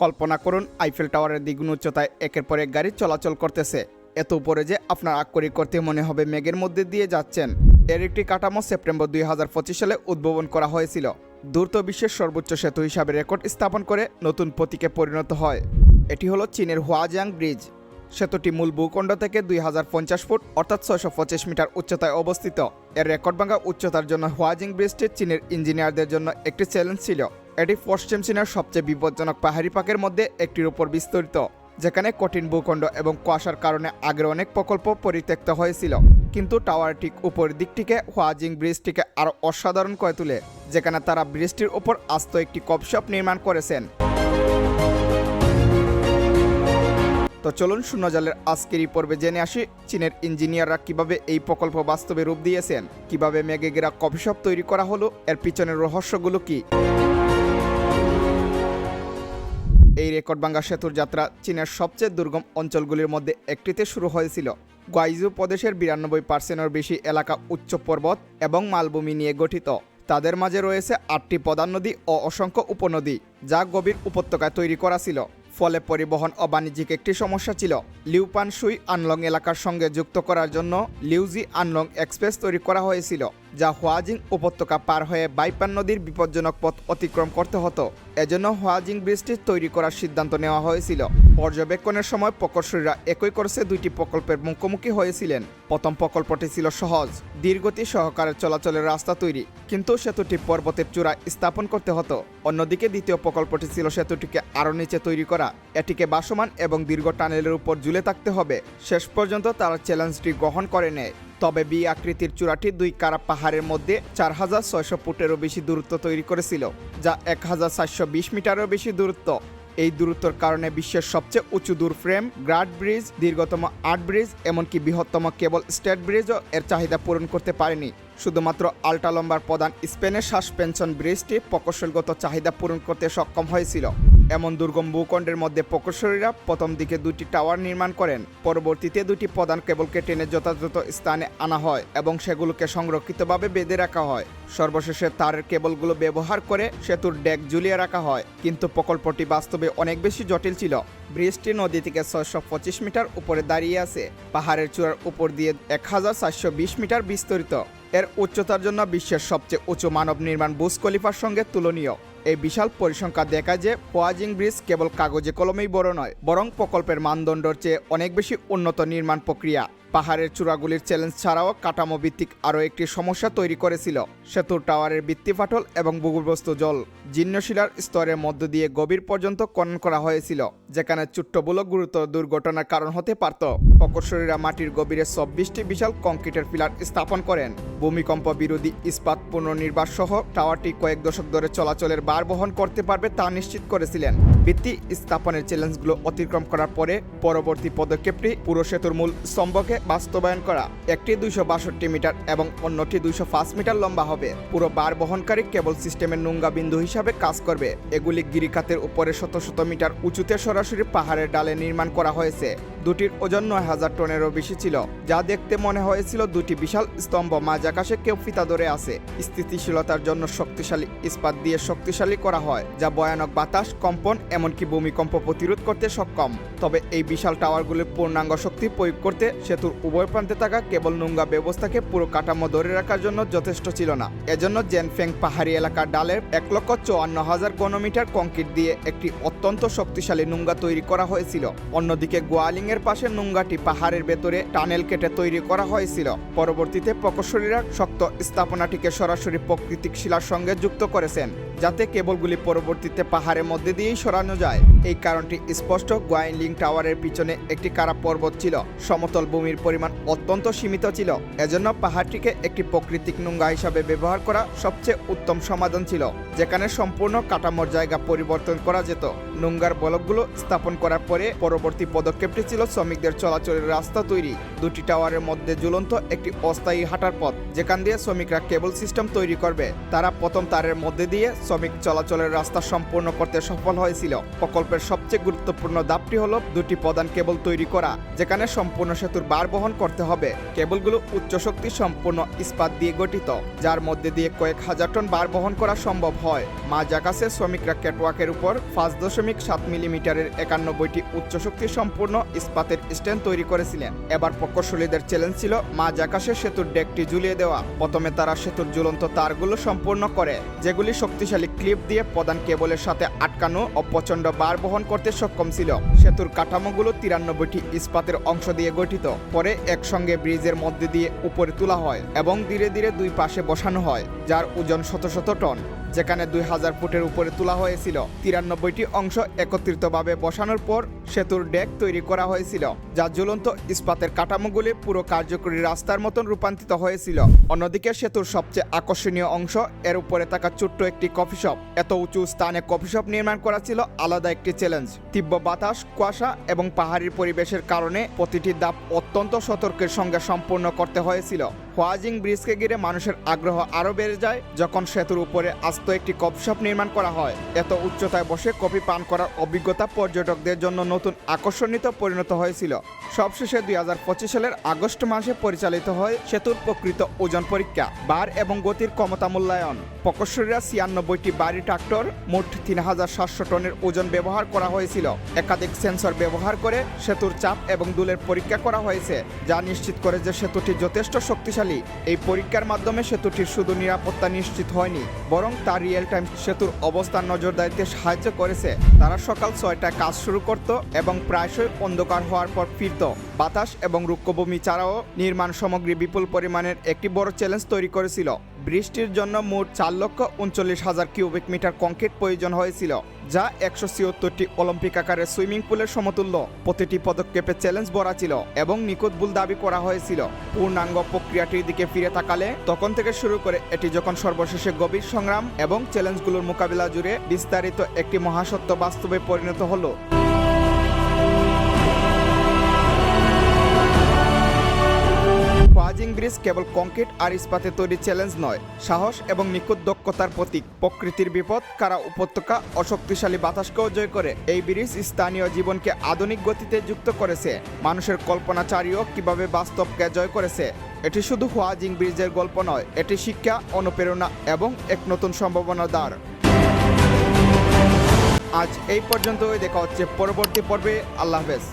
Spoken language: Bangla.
কল্পনা করুন আইফেল টাওয়ারের দ্বিগুণ উচ্চতায় একের পর এক গাড়ি চলাচল করতেছে, এত উপরে যে আপনার আক্ষরিক করতে মনে হবে মেঘের মধ্যে দিয়ে যাচ্ছেন। এর একটি কাঠামো সেপ্টেম্বর 2025 সালে উদ্ভাবন করা হয়েছিল। দ্রুত বিশ্বের সর্বোচ্চ সেতু হিসাবে রেকর্ড স্থাপন করে নতুন প্রতীকে পরিণত হয়। এটি হলো চীনের হুয়াজিয়াং ব্রিজ। সেতুটি মূল ভূখণ্ড থেকে 2050 ফুট অর্থাৎ 625 মিটার উচ্চতায় অবস্থিত। এর রেকর্ড ভাঙা উচ্চতার জন্য হুয়াজিং ব্রিজটি চীনের ইঞ্জিনিয়ারদের জন্য একটি চ্যালেঞ্জ ছিল। এটি পশ্চিম চীনের সবচেয়ে বিপজ্জনক পাহাড়ি পাকের মধ্যে একটির উপর বিস্তৃত, যেখানে কঠিন ভূখণ্ড এবং কুয়াশার কারণে আগের অনেক প্রকল্প পরিত্যক্ত হয়েছিল। কিন্তু টাওয়ার ঠিক উপরের দিকটিকে হুয়াজিং ব্রিজটিকে আরও অসাধারণ করে তোলে, যেখানে তারা ব্রিজটির উপর আস্ত একটি কফশপ নির্মাণ করেছেন। তো চলুন শূন্যজালের আজকের এই পর্বে জেনে আসি চীনের ইঞ্জিনিয়াররা কিভাবে এই প্রকল্প বাস্তবে রূপ দিয়েছেন, কিভাবে মেঘে ঘেরা কফিশপ তৈরি করা হলো, এর পিছনের রহস্যগুলো কি। এই রেকর্ড ভাঙা সেতুর যাত্রা চীনের সবচেয়ে দুর্গম অঞ্চলগুলির মধ্যে একটিতে শুরু হয়েছিল। গুয়াইজু প্রদেশের 92%-এর বেশি এলাকা উচ্চ পর্বত এবং মালভূমি নিয়ে গঠিত। তাদের মাঝে রয়েছে 8টি প্রধান নদী ও অসংখ্য উপনদী, যা গভীর উপত্যকায় তৈরি করা ছিল। ফলে পরিবহন ও বাণিজ্যিক একটি সমস্যা ছিল। লিউপানসুই আনলং এলাকার সঙ্গে যুক্ত করার জন্য লিউজি আনলং এক্সপ্রেস তৈরি করা হয়েছিল, যা হুয়াজিং উপত্যকা পার হয়ে বাইপান নদীর বিপজ্জনক পথ অতিক্রম করতে হতো। এজন্য হুয়াজিং ব্রিজটি তৈরি করার সিদ্ধান্ত নেওয়া হয়েছিল। পর্যবেক্ষণের সময় প্রকৌশলীরা একই কোর্সে দুইটি প্রকল্পের মুখোমুখি হয়েছিলেন। প্রথম প্রকল্পটি ছিল সহজ, ধীরগতি সহকারে চলাচলের রাস্তা তৈরি, কিন্তু সেতুটি পর্বতের চূড়ায় স্থাপন করতে হতো। অন্যদিকে দ্বিতীয় প্রকল্পটি ছিল সেতুটিকে আরও নিচে তৈরি করা, এটিকে ভাসমান এবং দীর্ঘ টানেলের উপর ঝুলে থাকতে হবে। শেষ পর্যন্ত তারা চ্যালেঞ্জটি গ্রহণ করে নেয়। তবে বি আকৃতির চূড়াটি দুই কারা পাহাড়ের মধ্যে 4600 ফুটেরও বেশি দূরত্ব তৈরি করেছিল, যা 1420 মিটারেরও বেশি দূরত্ব। এই দূরত্বের কারণে বিশ্বের সবচেয়ে উঁচু দূর ফ্রেম গ্রাড ব্রিজ, দীর্ঘতম আর্ট ব্রিজ, এমনকি বৃহত্তম কেবল স্টেট ব্রিজও এর চাহিদা পূরণ করতে পারেনি। শুধুমাত্র আল্ট্রা লম্বার প্রধান স্পেনের সাসপেনশন ব্রিজটি প্রকৌশলগত চাহিদা পূরণ করতে সক্ষম হয়েছিল। এমন দুর্গম ভূখণ্ডের মধ্যে প্রকৌশলীরা প্রথম দিকে দুটি টাওয়ার নির্মাণ করেন। পরবর্তীতে দুটি প্রধান কেবলকে টেনে যথাযথ স্থানে আনা হয় এবং সেগুলোকে সংরক্ষিতভাবে বেঁধে রাখা হয়। সর্বশেষে তারের কেবলগুলো ব্যবহার করে সেতুর ডেক ঝুলিয়ে রাখা হয়। কিন্তু প্রকল্পটি বাস্তবে অনেক বেশি জটিল ছিল। ব্রিজটি নদী থেকে 625 মিটার উপরে দাঁড়িয়ে আছে, পাহাড়ের চূড়ার উপর দিয়ে 1420 মিটার বিস্তৃত। এর উচ্চতার জন্য বিশ্বের সবচেয়ে উঁচু মানব নির্মাণ বুর্জ খলিফার সঙ্গে তুলনীয়। এই বিশাল পরিসংখ্যা দেখায় যে হুয়াজিং ব্রিজ কেবল কাগজে কলমেই বড় নয়, বরং প্রকল্পের মানদণ্ডের চেয়ে অনেক বেশি উন্নত নির্মাণ প্রক্রিয়া। পাহাড়ের চূড়াগুলির চ্যালেঞ্জ ছাড়াও কাঠামো ভিত্তিক আরও একটি সমস্যা তৈরি করেছিল। সেতুর টাওয়ারের ভিত্তি ফাটল এবং ভূগর্ভস্থ জল জীর্ণশিলার স্তরের মধ্য দিয়ে গভীর পর্যন্ত খনন করা হয়েছিল, যেখানে ছোট্টগুলো গুরুতর দুর্ঘটনার কারণ হতে পারত। প্রকৌশলীরা মাটির গভীরে 24টি বিশাল কংক্রিটের পিলার স্থাপন করেন। ভূমিকম্প বিরোধী ইস্পাত পুনর্নির্মাণ সহ টাওয়ারটি কয়েক দশক ধরে চলাচলের ভার বহন করতে পারবে তা নিশ্চিত করেছিলেন। ভিত্তি স্থাপনের চ্যালেঞ্জগুলো অতিক্রম করার পরে পরবর্তী পদক্ষেপটি পুরো সেতুর মূল স্তম্ভকে বাস্তবায়ন করা। একটি 262 মিটার এবং অন্যটি 205 মিটার লম্বা হবে। পুরো বার বহনকারী কেবল সিস্টেমের নোঙ্গা বিন্দু হিসাবে কাজ করবে। এগুলি গিরিখাতের উপরে শত শত মিটার উঁচুতে সরাসরি পাহাড়ের ডালে নির্মাণ করা হয়েছে। দুটির ওজন 9000 টনেরও বেশি ছিল, যা দেখতে মনে হয়েছিল দুটি বিশাল স্তম্ভ মাঝ আকাশে কেউ ফিতা ধরে আছে। স্থিতিশীলতার জন্য শক্তিশালী ইস্পাত দিয়ে শক্তিশালী করা হয়, যা ভয়ানক বাতাস, কম্পন, এমনকি ভূমিকম্প প্রতিরোধ করতে সক্ষম। তবে এই বিশাল টাওয়ারগুলির পূর্ণাঙ্গ শক্তি প্রয়োগ করতে সেতুর উভয় প্রান্তে থাকা কেবল নোঙ্গা ব্যবস্থাকে পুরো কাঠামো ধরে রাখার জন্য যথেষ্ট ছিল না। এজন্য জেনফেং পাহাড়ি এলাকার ডালের 1,54,000 ঘনমিটার কংক্রিট দিয়ে একটি অত্যন্ত শক্তিশালী নোঙ্গা তৈরি করা হয়েছিল। অন্যদিকে গোয়ালিং এর পাশে নোঙ্গাটি পাহাড়ের ভেতরে টানেল কেটে তৈরি করা হয়েছিল। পরবর্তীতে প্রকৌশলীরা শক্ত স্থাপনাটিকে সরাসরি প্রাকৃতিক শিলার সঙ্গে যুক্ত করেছেন, যাতে কেবলগুলি পরবর্তীতে পাহাড়ের মধ্যে দিয়েই সরানো যায়। এই কারণটি স্পষ্ট। গুয়াইলিং টাওয়ারের পিছনে একটি কারা পর্বত ছিল, সমতল ভূমির পরিমাণ অত্যন্ত সীমিত ছিল। এজন্য পাহাড়টিকে একটি প্রাকৃতিক নোঙ্গা হিসাবে ব্যবহার করা সবচেয়ে উত্তম সমাধান ছিল, যেখানে সম্পূর্ণ কাঠামোর জায়গা পরিবর্তন করা যেত। নোঙ্গার ব্লকগুলো স্থাপন করার পরে পরবর্তী পদক্ষেপটি ছিল শ্রমিকদের চলাচলের রাস্তা তৈরি। দুটি টাওয়ারের মধ্যে ঝুলন্ত একটি অস্থায়ী হাঁটার পথ, যেখান দিয়ে শ্রমিকরা কেবল সিস্টেম তৈরি করবে। তারা প্রথম তারের মধ্যে দিয়ে শ্রমিক চলাচলের রাস্তা সম্পূর্ণ করতে সফল হয়েছিল। প্রকল্পের সবচেয়ে গুরুত্বপূর্ণ ধাপটি হলো দুটি প্রধান কেবল তৈরি করা, যেখানে সম্পূর্ণ সেতুর ভার বহন করতে হবে। কেবলগুলো উচ্চ শক্তি সম্পূর্ণ ইস্পাত দিয়ে গঠিত, যার মধ্যে দিয়ে কয়েক হাজার টন ভার বহন করা সম্ভব হয়। মাজাকাসে শ্রমিকরা ক্যাটওয়াকের উপর 5.7 মিলিমিটারের 91টি উচ্চ শক্তি সম্পূর্ণ ইস্পাতের স্ট্যান্ড তৈরি করেছিলেন। এবার প্রকৌশলীদের চ্যালেঞ্জ ছিল মাজাকাসে সেতুর ডেকটি ঝুলিয়ে দেওয়া। প্রথমে তারা সেতুর ঝুলন্ত তারগুলো সম্পূর্ণ করে, যেগুলি শক্তিশালী ক্লিপ দিয়ে প্রধান কেবলের সাথে আটকানো ও প্রচণ্ড ভার বহন করতে সক্ষম ছিল। সেতুর কাঠামোগুলো 93টি ইস্পাতের অংশ দিয়ে গঠিত। পরে একসঙ্গে ব্রিজের মধ্যে দিয়ে উপরে তোলা হয় এবং ধীরে ধীরে দুই পাশে বসানো হয়, যার ওজন শত শত টন। যেখানে 2000 ফুটের উপরে তোলা হয়েছিল। 93টি অংশ একত্রিতভাবে বসানোর পর সেতুর ডেক তৈরি করা হয়েছিল, যা ঝুলন্ত ইস্পাতের কাঠামোগুলি পুরো কার্যকরী রাস্তার মতন রূপান্তরিত হয়েছিল। অন্যদিকে সেতুর সবচেয়ে আকর্ষণীয় অংশ এর উপরে থাকা ছোট্ট একটি কফি শপ। এত উঁচু স্থানে কফি শপ নির্মাণ করা ছিল আলাদা একটি চ্যালেঞ্জ। তীব্র বাতাস, কুয়াশা এবং পাহাড়ি পরিবেশের কারণে প্রতিটি ধাপ অত্যন্ত সতর্কের সঙ্গে সম্পূর্ণ করতে হয়েছিল। হোয়াজিং ব্রিজকে ঘিরে মানুষের আগ্রহ আরও বেড়ে যায় যখন সেতুর উপরে আস্ত একটি কফি শপ নির্মাণ করা হয়। এত উচ্চতায় বসে কফি পান করার অভিজ্ঞতা পর্যটকদের জন্য নতুন আকর্ষণীতে পরিণত হয়েছিল। সবশেষে 2025 সালের আগস্ট মাসে পরিচালিত হয় সেতুর প্রকৃত ওজন পরীক্ষা, ভার এবং গতির ক্ষমতা মূল্যায়ন। প্রকৌশলীরা 96টি ভারী ট্রাক্টর, মোট 3700 টনের ওজন ব্যবহার করা হয়েছিল। একাধিক সেন্সর ব্যবহার করে সেতুর চাপ এবং দুলের পরীক্ষা করা হয়েছে, যা নিশ্চিত করে যে সেতুটি যথেষ্ট শক্তিশালী। এই পরীক্ষার মাধ্যমে সেতুটির শুধু নিরাপত্তা নিশ্চিত হয়নি, বরং তার রিয়েল টাইম সেতুর অবস্থান নজরদারিতে সাহায্য করেছে। তারা সকাল 6টায় কাজ শুরু করত এবং প্রায়শই অন্ধকার হওয়ার পর ফিরত। বাতাস এবং রুক্ষভূমি ছাড়াও নির্মাণ সামগ্রী বিপুল পরিমাণের একটি বড় চ্যালেঞ্জ তৈরি করেছিল। বৃষ্টির জন্য মোট 4,39,000 কিউবিক মিটার কংক্রিট প্রয়োজন হয়েছিল, যা 176টি অলিম্পিক আকারের সুইমিং পুলের সমতুল্য। প্রতিটি পদক্ষেপে চ্যালেঞ্জ ভরা ছিল এবং নিখুঁত ভুল দাবি করা হয়েছিল। পূর্ণাঙ্গ প্রক্রিয়াটির দিকে ফিরে তাকালে তখন থেকে শুরু করে এটি যখন সর্বশেষে গভীর সংগ্রাম এবং চ্যালেঞ্জগুলোর মোকাবিলা জুড়ে বিস্তারিত একটি মহাসত্য বাস্তবে পরিণত হলো। হোয়াজিং ব্রিজ কেবল কংক্রিট আর ইস্পাতে তৈরি চ্যালেঞ্জ নয়, সাহস এবং নিখুঁত দক্ষতার প্রতীক। প্রকৃতির বিপদ, কারা উপত্যকা, অশক্তিশালী বাতাসকেও জয় করে এই ব্রিজ স্থানীয় জীবনকে আধুনিক গতিতে যুক্ত করেছে। মানুষের কল্পনাচারীও কিভাবে বাস্তবকে জয় করেছে। এটি শুধু হোয়াজিং ব্রিজের গল্প নয়, এটি শিক্ষা, অনুপ্রেরণা এবং এক নতুন সম্ভাবনার দ্বার। আজ এই পর্যন্তই, দেখা হচ্ছে পরবর্তী পর্বে। আল্লাহ হাফেজ।